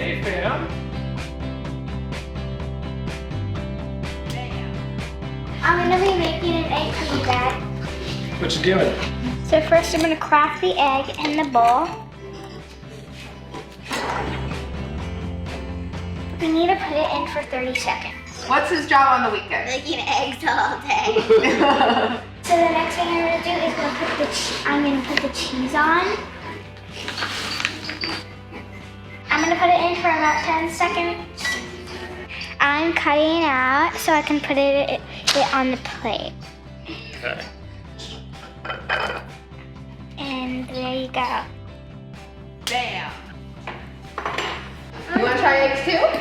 Hey, fam. I'm gonna be making an egg for you, Dad. What you doing? So first I'm gonna crack the egg in the bowl. We need to put it in for 30 seconds. What's his job on the weekend? Making eggs all day. So the next thing I'm gonna do is I'm gonna put the cheese on. I'm gonna put it in for about 10 seconds. I'm cutting it out so I can put it on the plate. Okay. And there you go. Bam. You want to try eggs too?